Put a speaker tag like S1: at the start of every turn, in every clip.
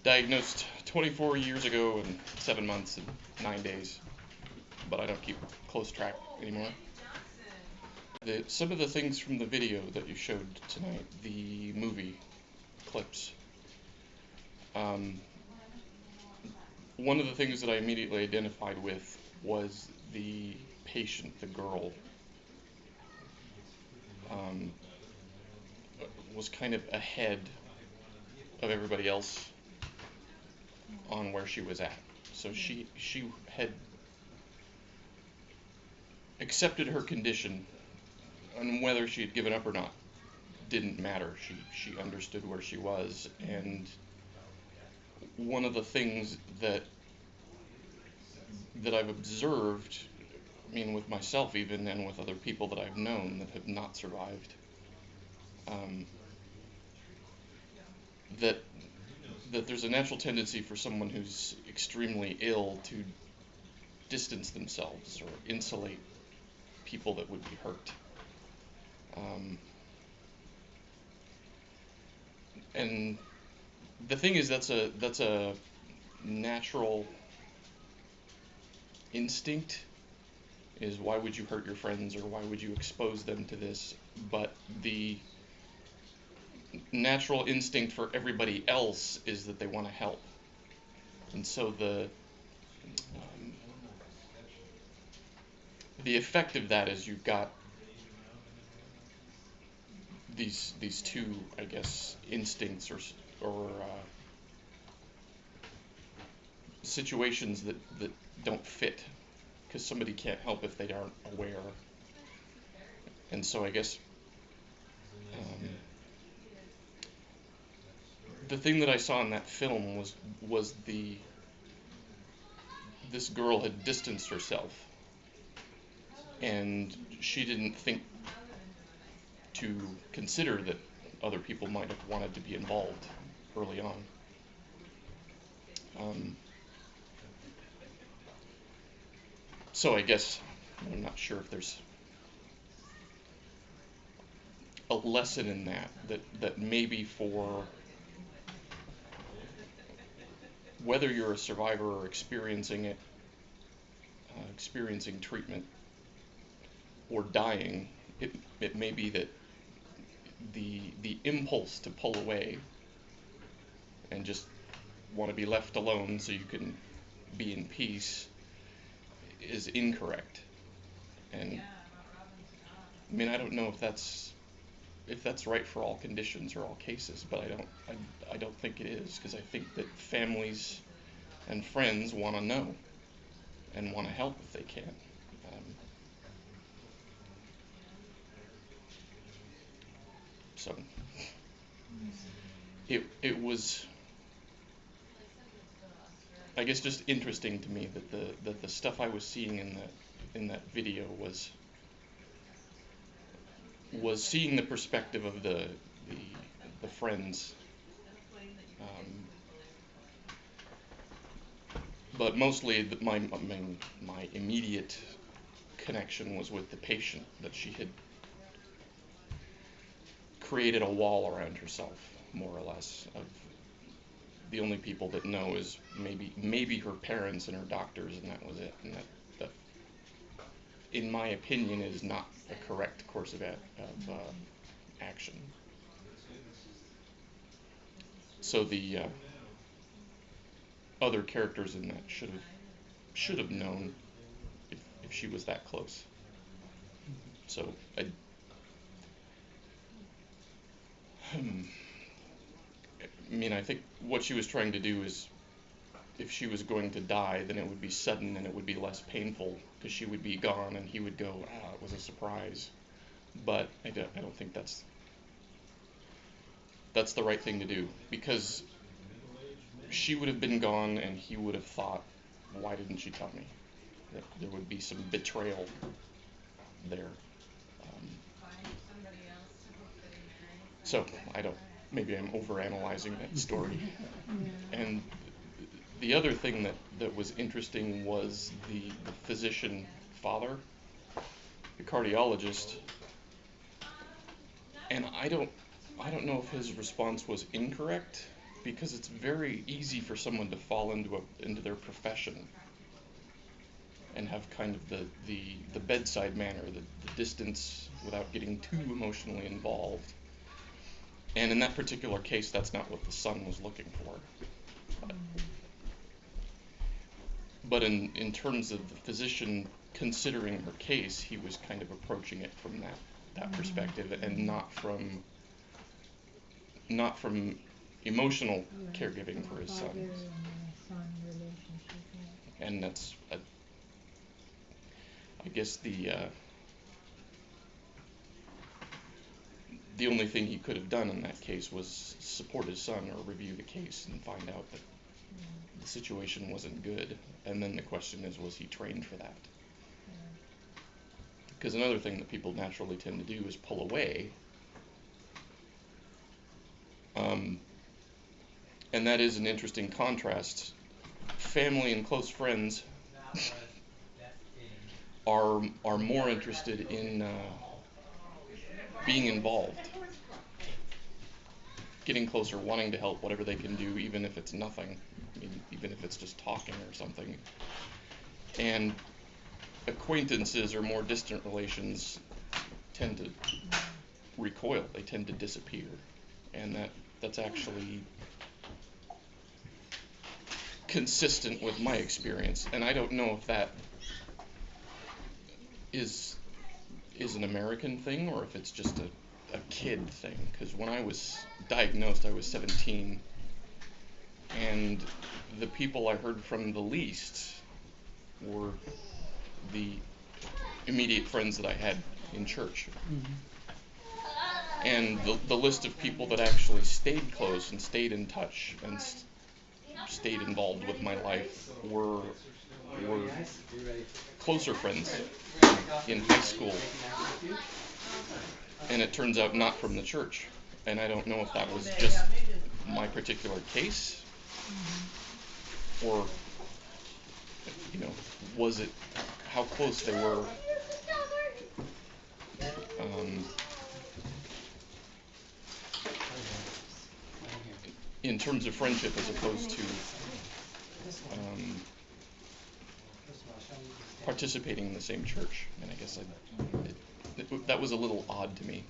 S1: diagnosed 24 years ago and 7 months and 9 days, but I don't keep close track anymore. Some of the things from the video that you showed tonight, the movie clips, one of the things that I immediately identified with was the patient, the girl, was kind of ahead of everybody else on where she was at. So she had accepted her condition, and whether she had given up or not didn't matter. She understood where she was, and one of the things that I've observed, I mean, with myself even, and with other people that I've known that have not survived, that there's a natural tendency for someone who's extremely ill to distance themselves or insulate people that would be hurt. And the thing is, that's a natural instinct. Is why would you hurt your friends, or why would you expose them to this? But the natural instinct for everybody else is that they want to help. And so the effect of that is you've got these two, I guess, instincts or situations that don't fit, because somebody can't help if they aren't aware. And so I guess the thing that I saw in that film was this girl had distanced herself, and she didn't think to consider that other people might have wanted to be involved early on. So I guess I'm not sure if there's a lesson in that maybe for whether you're a survivor or experiencing it, experiencing treatment or dying, it may be that the impulse to pull away and just want to be left alone so you can be in peace is incorrect. And I mean, I don't know if that's right for all conditions or all cases, but I don't think it is, because I think that families and friends want to know and want to help if they can. So it was, I guess, just interesting to me that the stuff I was seeing in that video was seeing the perspective of the friends, but mostly my immediate connection was with the patient, that she had created a wall around herself, more or less, of the only people that know is maybe her parents and her doctors, and that was it. And that in my opinion, is not a correct course of action. So the other characters in that should have known if she was that close. So I mean, I think what she was trying to do is, if she was going to die, then it would be sudden and it would be less painful, because she would be gone and he would go, it was a surprise. But I don't think that's the right thing to do, because she would have been gone and he would have thought, why didn't she tell me? That there would be some betrayal there. So maybe I'm overanalyzing that story. And the other thing that was interesting was the physician father, the cardiologist, and I don't know if his response was incorrect, because it's very easy for someone to fall into their profession and have kind of the bedside manner, the distance without getting too emotionally involved. And in that particular case, that's not what the son was looking for. But in terms of the physician considering her case, he was kind of approaching it from that perspective, and not from emotional caregiving for his son. And that's, I guess, the only thing he could have done in that case was support his son or review the case and find out that the situation wasn't good. And then the question is, was he trained for that? Because another thing that people naturally tend to do is pull away. And that is an interesting contrast. Family and close friends are more interested in being involved, getting closer, wanting to help, whatever they can do, even if it's nothing, even if it's just talking or something. And acquaintances or more distant relations tend to recoil, they tend to disappear. And that's actually consistent with my experience. And I don't know if that is an American thing or if it's just a kid thing. Because when I was diagnosed, I was 17, and the people I heard from the least were the immediate friends that I had in church. And the list of people that actually stayed close and stayed in touch and stayed involved with my life were closer friends in high school. And it turns out not from the church. And I don't know if that was just my particular case, or, was it how close they were in terms of friendship as opposed to participating in the same church. And I guess that was a little odd to me.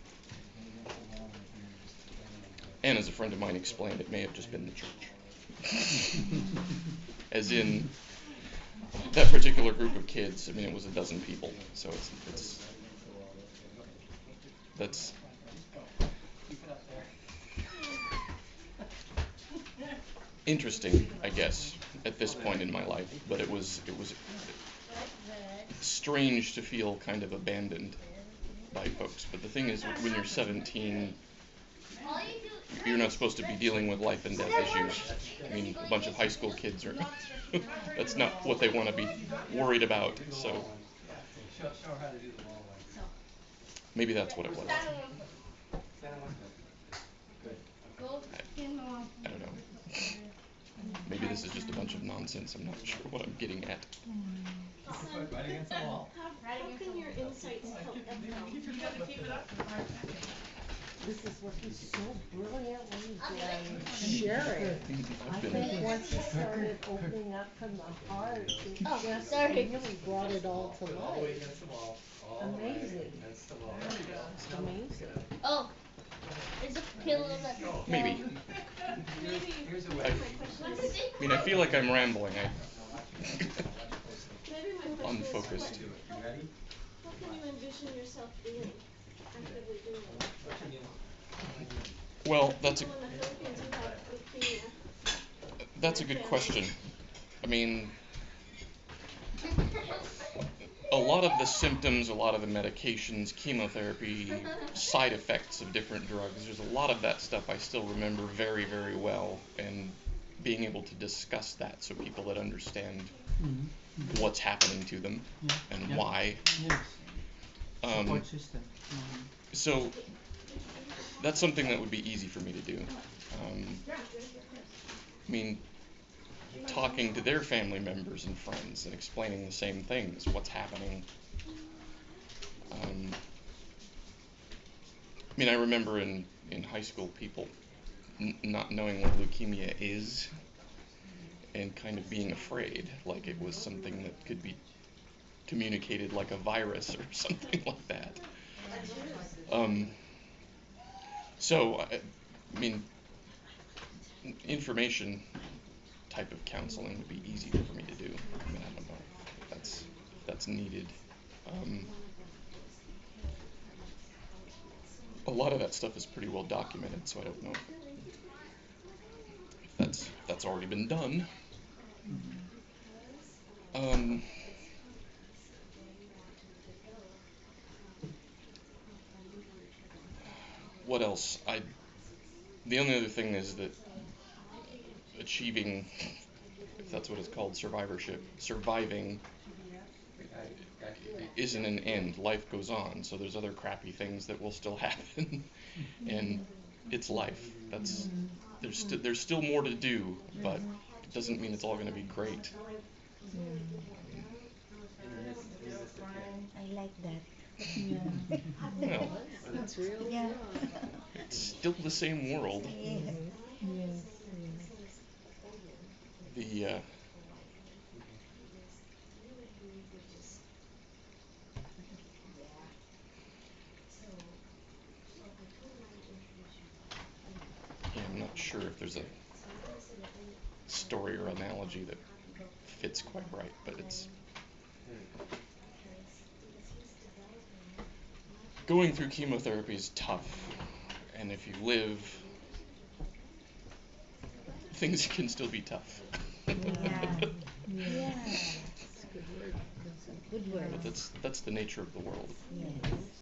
S1: And as a friend of mine explained, it may have just been the church. As in, that particular group of kids, it was a dozen people. So that's interesting, I guess, at this point in my life. But it was strange to feel kind of abandoned by folks. But the thing is, when you're 17, you're not supposed to be dealing with life and death issues. A bunch of high school kids are that's not what they want to be worried about. So maybe that's what it was. I don't know. Maybe this is just a bunch of nonsense. I'm not sure what I'm getting at.
S2: How can your insights help EPCALM?
S3: This is working so brilliantly. Sharing. I think once it started opening up from the heart, it just really brought it all to life. Amazing. Amazing.
S2: Oh, is a pillow that...
S1: Maybe. I feel like I'm rambling. Unfocused.
S2: How can you envision yourself being actively doing it?
S1: Well, that's a good question. A lot of the symptoms, a lot of the medications, chemotherapy, side effects of different drugs, there's a lot of that stuff I still remember very, very well, and being able to discuss that so people that understand what's happening to them and why.
S4: Support system.
S1: So that's something that would be easy for me to do. Talking to their family members and friends and explaining the same things, what's happening. I remember in high school, people not knowing what leukemia is and kind of being afraid, like it was something that could be communicated like a virus or something like that. So, I mean, information type of counseling would be easier for me to do. I mean, I don't know if that's needed. A lot of that stuff is pretty well documented, so I don't know if that's already been done. What else? The only other thing is that achieving, if that's what it's called, surviving isn't an end. Life goes on, so there's other crappy things that will still happen, and it's life. There's still more to do, but it doesn't mean it's all going to be great.
S5: I like that.
S1: Well,
S3: That's real.
S5: Yeah.
S1: it's still the same world. The yeah, I'm not sure if there's a story or analogy that fits quite right, but it's going through chemotherapy is tough, and if you live, things can still be tough.
S5: Yeah.
S3: That's a good word.
S5: Good word.
S1: But that's the nature of the world.
S5: Yes.